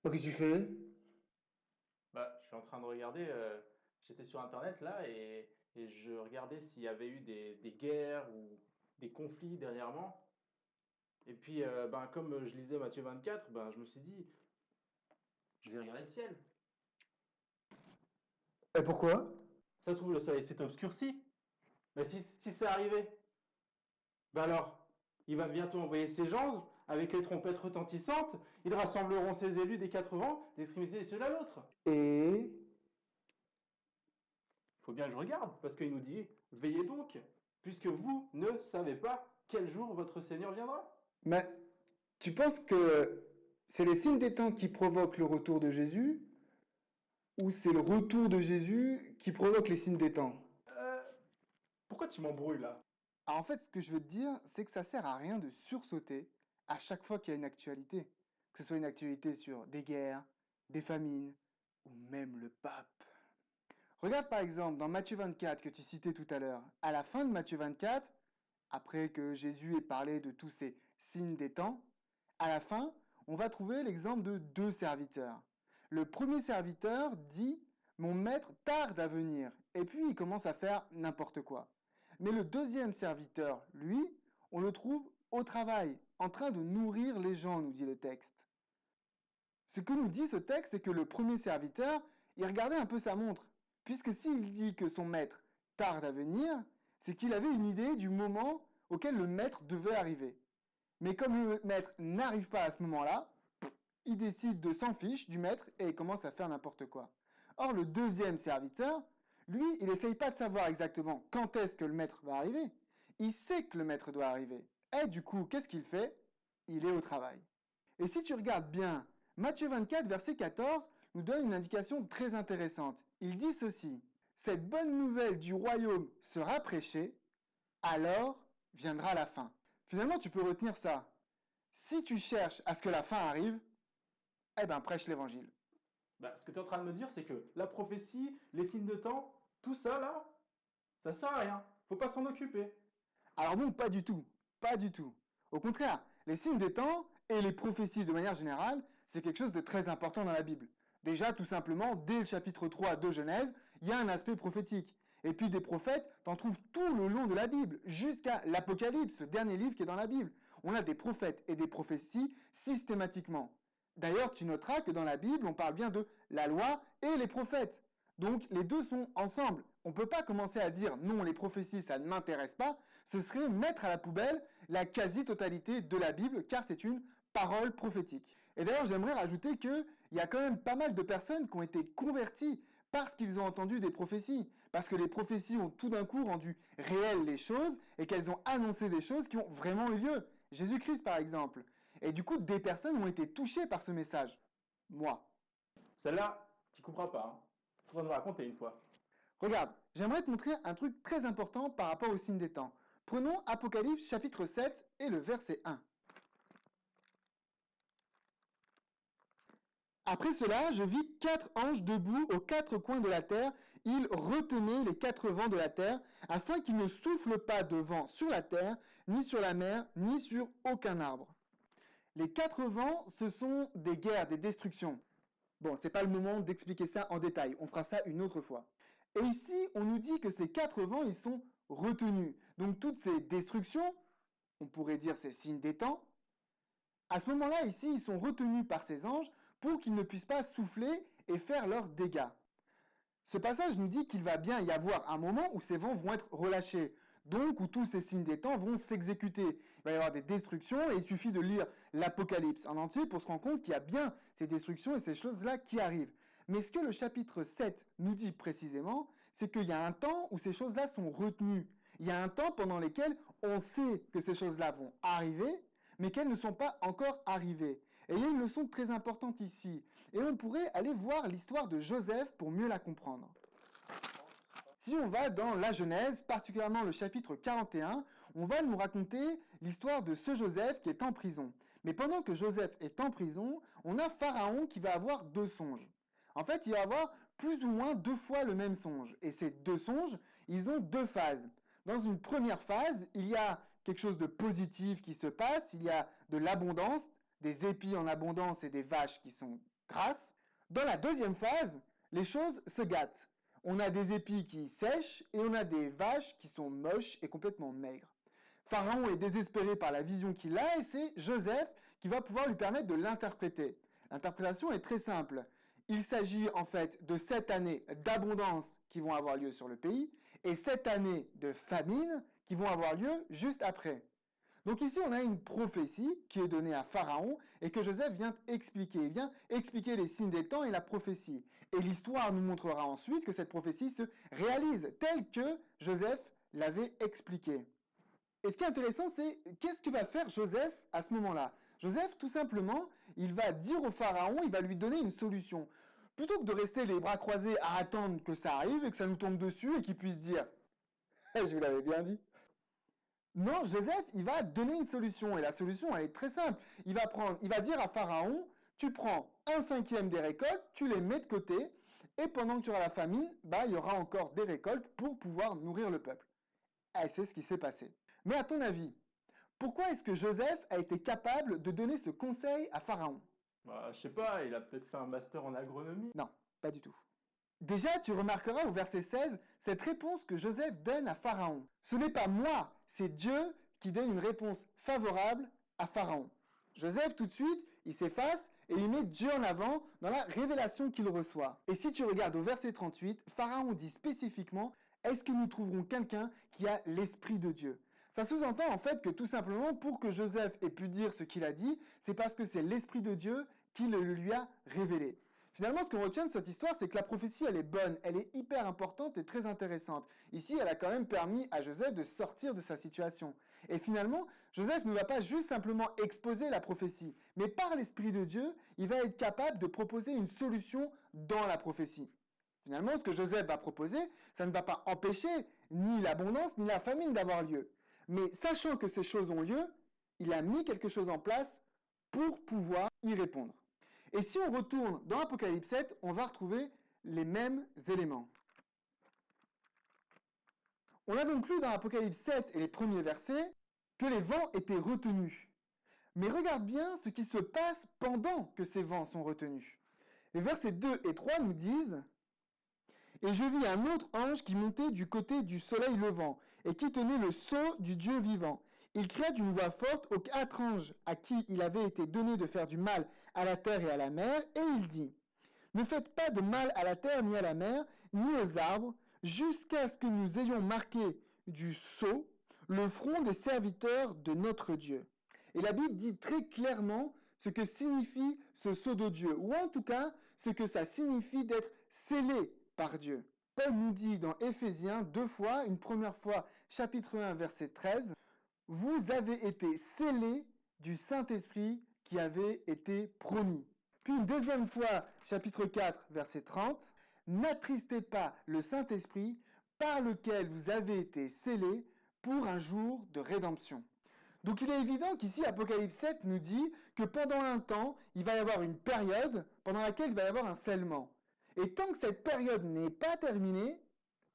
Qu'est-ce que tu fais? Bah, je suis en train de regarder, j'étais sur Internet là et je regardais s'il y avait eu des guerres ou des conflits dernièrement. Et puis, ben, comme je lisais Matthieu 24, ben, je me suis dit, je vais regarder le ciel. Et pourquoi? Ça se trouve, le soleil s'est obscurci. Mais si c'est arrivé, ben alors, il va bientôt envoyer ses anges avec les trompettes retentissantes. Ils rassembleront ses élus des quatre vents, d'extrémité des cieux à l'autre. Et... Il faut bien que je regarde, parce qu'il nous dit, veillez donc, puisque vous ne savez pas quel jour votre Seigneur viendra. Mais tu penses que c'est les signes des temps qui provoquent le retour de Jésus ou c'est le retour de Jésus qui provoque les signes des temps? Euh, Pourquoi tu m'embrouilles là? En fait, ce que je veux te dire, c'est que ça sert à rien de sursauter à chaque fois qu'il y a une actualité. Que ce soit une actualité sur des guerres, des famines ou même le pape. Regarde par exemple dans Matthieu 24 que tu citais tout à l'heure. À la fin de Matthieu 24, après que Jésus ait parlé de tous ces signes des temps, à la fin, on va trouver l'exemple de deux serviteurs. Le premier serviteur dit: Mon maître tarde à venir. Et puis il commence à faire n'importe quoi. Mais le deuxième serviteur, lui, on le trouve au travail, en train de nourrir les gens, nous dit le texte. Ce que nous dit ce texte, c'est que le premier serviteur, il regardait un peu sa montre, puisque s'il dit que son maître tarde à venir, c'est qu'il avait une idée du moment auquel le maître devait arriver. Mais comme le maître n'arrive pas à ce moment-là, il décide de s'en fiche du maître et il commence à faire n'importe quoi. Or, le deuxième serviteur, lui, il n'essaye pas de savoir exactement quand est-ce que le maître va arriver. Il sait que le maître doit arriver. Et du coup, qu'est-ce qu'il fait? Il est au travail. Et si tu regardes bien, Matthieu 24, verset 14, nous donne une indication très intéressante. Il dit ceci: Cette bonne nouvelle du royaume sera prêchée, alors viendra la fin. Finalement, tu peux retenir ça. Si tu cherches à ce que la fin arrive, eh ben prêche l'évangile. Bah, ce que tu es en train de me dire, c'est que la prophétie, les signes de temps, tout ça là, ça sert à rien. Faut pas s'en occuper. Alors non, pas du tout. Pas du tout. Au contraire, les signes des temps et les prophéties de manière générale, c'est quelque chose de très important dans la Bible. Déjà, tout simplement, dès le chapitre 3 de Genèse, il y a un aspect prophétique. Et puis des prophètes, t'en trouves tout le long de la Bible, jusqu'à l'Apocalypse, le dernier livre qui est dans la Bible. On a des prophètes et des prophéties systématiquement. D'ailleurs, tu noteras que dans la Bible, on parle bien de la loi et les prophètes. Donc les deux sont ensemble. On ne peut pas commencer à dire non, les prophéties, ça ne m'intéresse pas. Ce serait mettre à la poubelle la quasi-totalité de la Bible, car c'est une parole prophétique. Et d'ailleurs, j'aimerais rajouter qu'il y a quand même pas mal de personnes qui ont été converties parce qu'ils ont entendu des prophéties, parce que les prophéties ont tout d'un coup rendu réelles les choses et qu'elles ont annoncé des choses qui ont vraiment eu lieu. Jésus-Christ, par exemple. Et du coup, des personnes ont été touchées par ce message. Moi. Celle-là, tu comprends pas. Hein. Faudra me raconter une fois. Regarde, j'aimerais te montrer un truc très important par rapport au signe des temps. Prenons Apocalypse chapitre 7 et le verset 1. Après cela, je vis quatre anges debout aux quatre coins de la terre. Ils retenaient les quatre vents de la terre, afin qu'il ne souffle pas de vent sur la terre, ni sur la mer, ni sur aucun arbre. Les quatre vents, ce sont des guerres, des destructions. Bon, c'est pas le moment d'expliquer ça en détail, on fera ça une autre fois. Et ici, on nous dit que ces quatre vents, ils sont retenus. Donc toutes ces destructions, on pourrait dire ces signes des temps, à ce moment-là, ici, ils sont retenus par ces anges pour qu'ils ne puissent pas souffler et faire leurs dégâts. Ce passage nous dit qu'il va bien y avoir un moment où ces vents vont être relâchés, donc où tous ces signes des temps vont s'exécuter. Il va y avoir des destructions et il suffit de lire l'Apocalypse en entier pour se rendre compte qu'il y a bien ces destructions et ces choses-là qui arrivent. Mais ce que le chapitre 7 nous dit précisément, c'est qu'il y a un temps où ces choses-là sont retenues. Il y a un temps pendant lequel on sait que ces choses-là vont arriver, mais qu'elles ne sont pas encore arrivées. Et il y a une leçon très importante ici. Et on pourrait aller voir l'histoire de Joseph pour mieux la comprendre. Si on va dans la Genèse, particulièrement le chapitre 41, on va nous raconter l'histoire de ce Joseph qui est en prison. Mais pendant que Joseph est en prison, on a Pharaon qui va avoir deux songes. En fait, il va avoir plus ou moins deux fois le même songe. Et ces deux songes, ils ont deux phases. Dans une première phase, il y a quelque chose de positif qui se passe, il y a de l'abondance, des épis en abondance et des vaches qui sont grâce. Dans la deuxième phase, les choses se gâtent. On a des épis qui sèchent et on a des vaches qui sont moches et complètement maigres. Pharaon est désespéré par la vision qu'il a et c'est Joseph qui va pouvoir lui permettre de l'interpréter. L'interprétation est très simple. Il s'agit en fait de 7 années d'abondance qui vont avoir lieu sur le pays et 7 années de famine qui vont avoir lieu juste après. Donc ici, on a une prophétie qui est donnée à Pharaon et que Joseph vient expliquer. Il vient expliquer les signes des temps et la prophétie. Et l'histoire nous montrera ensuite que cette prophétie se réalise telle que Joseph l'avait expliquée. Et ce qui est intéressant, c'est qu'est-ce que va faire Joseph à ce moment-là? Joseph, tout simplement, il va dire au Pharaon, il va lui donner une solution. Plutôt que de rester les bras croisés à attendre que ça arrive et que ça nous tombe dessus et qu'il puisse dire « Je vous l'avais bien dit ». Non, Joseph, il va donner une solution. Et la solution, elle est très simple. Il va dire à Pharaon, tu prends 1/5 des récoltes, tu les mets de côté, et pendant que tu auras la famine, il y aura encore des récoltes pour pouvoir nourrir le peuple. Et c'est ce qui s'est passé. Mais à ton avis, pourquoi est-ce que Joseph a été capable de donner ce conseil à Pharaon? Je sais pas, il a peut-être fait un master en agronomie. Non, pas du tout. Déjà, tu remarqueras au verset 16 cette réponse que Joseph donne à Pharaon. Ce n'est pas moi, c'est Dieu qui donne une réponse favorable à Pharaon. Joseph, tout de suite, il s'efface et il met Dieu en avant dans la révélation qu'il reçoit. Et si tu regardes au verset 38, Pharaon dit spécifiquement « Est-ce que nous trouverons quelqu'un qui a l'Esprit de Dieu ?» Ça sous-entend en fait que tout simplement, pour que Joseph ait pu dire ce qu'il a dit, c'est parce que c'est l'Esprit de Dieu qui le lui a révélé. Finalement, ce qu'on retient de cette histoire, c'est que la prophétie, elle est bonne, elle est hyper importante et très intéressante. Ici, elle a quand même permis à Joseph de sortir de sa situation. Et finalement, Joseph ne va pas juste simplement exposer la prophétie, mais par l'Esprit de Dieu, il va être capable de proposer une solution dans la prophétie. Finalement, ce que Joseph va proposer, ça ne va pas empêcher ni l'abondance ni la famine d'avoir lieu. Mais sachant que ces choses ont lieu, il a mis quelque chose en place pour pouvoir y répondre. Et si on retourne dans Apocalypse 7, on va retrouver les mêmes éléments. On a donc lu dans Apocalypse 7 et les premiers versets que les vents étaient retenus. Mais regarde bien ce qui se passe pendant que ces vents sont retenus. Les versets 2 et 3 nous disent « Et je vis un autre ange qui montait du côté du soleil levant et qui tenait le sceau du Dieu vivant. Il cria d'une voix forte aux 4 anges à qui il avait été donné de faire du mal à la terre et à la mer, et il dit, « Ne faites pas de mal à la terre ni à la mer, ni aux arbres, jusqu'à ce que nous ayons marqué du sceau le front des serviteurs de notre Dieu. » Et la Bible dit très clairement ce que signifie ce sceau de Dieu, ou en tout cas ce que ça signifie d'être scellé par Dieu. Paul nous dit dans Éphésiens 2 fois, une première fois, chapitre 1, verset 13, « Vous avez été scellés du Saint-Esprit qui avait été promis. » Puis une deuxième fois, chapitre 4, verset 30, « N'attristez pas le Saint-Esprit par lequel vous avez été scellés pour un jour de rédemption. » Donc il est évident qu'ici, Apocalypse 7 nous dit que pendant un temps, il va y avoir une période pendant laquelle il va y avoir un scellement. Et tant que cette période n'est pas terminée,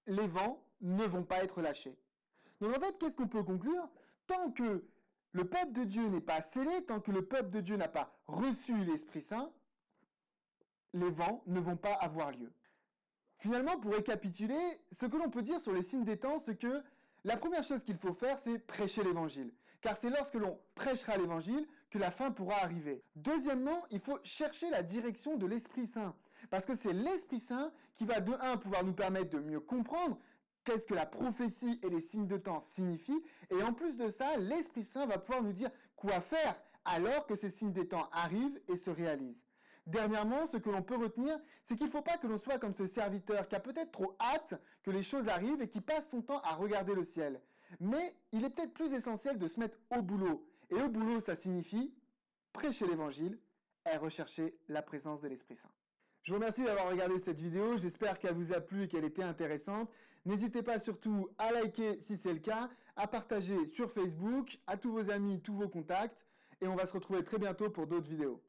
les vents ne vont pas être lâchés. Donc en fait, qu'est-ce qu'on peut conclure? Tant que le peuple de Dieu n'est pas scellé, tant que le peuple de Dieu n'a pas reçu l'Esprit Saint, les vents ne vont pas avoir lieu. Finalement, pour récapituler, ce que l'on peut dire sur les signes des temps, c'est que la première chose qu'il faut faire, c'est prêcher l'évangile. Car c'est lorsque l'on prêchera l'évangile que la fin pourra arriver. Deuxièmement, il faut chercher la direction de l'Esprit Saint. Parce que c'est l'Esprit Saint qui va de un pouvoir nous permettre de mieux comprendre qu'est-ce que la prophétie et les signes de temps signifient. Et en plus de ça, l'Esprit Saint va pouvoir nous dire quoi faire alors que ces signes des temps arrivent et se réalisent. Dernièrement, ce que l'on peut retenir, c'est qu'il ne faut pas que l'on soit comme ce serviteur qui a peut-être trop hâte que les choses arrivent et qui passe son temps à regarder le ciel. Mais il est peut-être plus essentiel de se mettre au boulot. Et au boulot, ça signifie prêcher l'évangile et rechercher la présence de l'Esprit Saint. Je vous remercie d'avoir regardé cette vidéo, j'espère qu'elle vous a plu et qu'elle était intéressante. N'hésitez pas surtout à liker si c'est le cas, à partager sur Facebook, à tous vos amis, tous vos contacts, et on va se retrouver très bientôt pour d'autres vidéos.